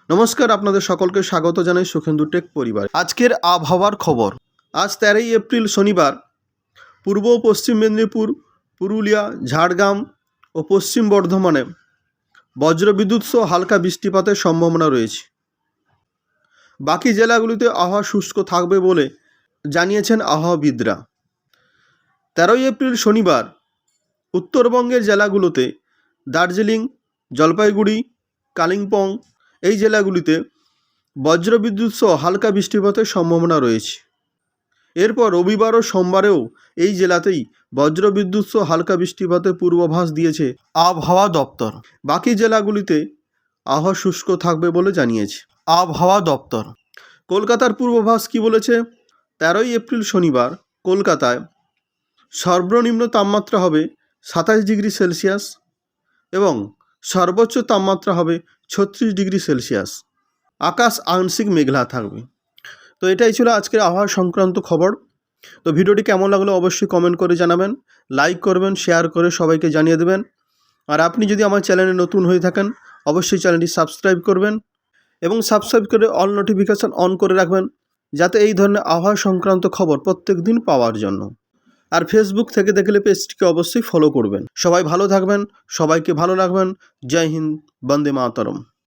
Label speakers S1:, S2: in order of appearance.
S1: নমস্কার, আপনাদের সকলকে স্বাগত জানাই সুখেন্দু টেক পরিবার। আজকের আবহাওয়ার খবর। আজ 13ই এপ্রিল শনিবার পূর্ব ও পশ্চিম মেদিনীপুর, পুরুলিয়া, ঝাড়গ্রাম ও পশ্চিম বর্ধমানে বজ্রবিদ্যুৎ সহ হালকা বৃষ্টিপাতের সম্ভাবনা রয়েছে। বাকি জেলাগুলিতে আবহাওয়া শুষ্ক থাকবে বলে জানিয়েছেন আবহাওয়াবিদরা। 13ই এপ্রিল শনিবার উত্তরবঙ্গের জেলাগুলোতে দার্জিলিং, জলপাইগুড়ি, কালিম্পং এই জেলাগুলিতে বজ্রবিদ্যুৎ সহ হালকা বৃষ্টিপাতের সম্ভাবনা রয়েছে। এরপর রবিবার ও সোমবারেও এই জেলাতেই বজ্রবিদ্যুৎ সহ হালকা বৃষ্টিপাতের পূর্বাভাস দিয়েছে আবহাওয়া দপ্তর। বাকি জেলাগুলিতে আবহাওয়া শুষ্ক থাকবে বলে জানিয়েছে আবহাওয়া দপ্তর। কলকাতার পূর্বাভাস কি বলেছে? 13ই এপ্রিল শনিবার কলকাতায় সর্বনিম্ন তাপমাত্রা হবে 27 ডিগ্রি সেলসিয়াস এবং সর্বোচ্চ তাপমাত্রা হবে 36 ডিগ্রি সেলসিয়াস। আকাশ আংশিক মেঘলা থাকবে। তো এটাই ছিল আজকের আবহাওয়া সংক্রান্ত খবর। তো ভিডিওটি কেমন লাগলো অবশ্যই কমেন্ট করে জানাবেন, লাইক করবেন, শেয়ার করে সবাইকে জানিয়ে দেবেন। আর আপনি যদি আমার চ্যানেলে নতুন হয়ে থাকেন অবশ্যই চ্যানেলটি সাবস্ক্রাইব করবেন এবং সাবস্ক্রাইব করে অল নোটিফিকেশান অন করে রাখবেন, যাতে এই ধরনের আবহাওয়া সংক্রান্ত খবর প্রত্যেক দিন পাওয়ার জন্য। আর ফেসবুক থেকে দেখলে পেজটিকে অবশ্যই ফলো করবেন। সবাই ভালো থাকবেন, সবাইকে ভালো রাখবেন। জয় হিন্দ, বন্দে মাতরম।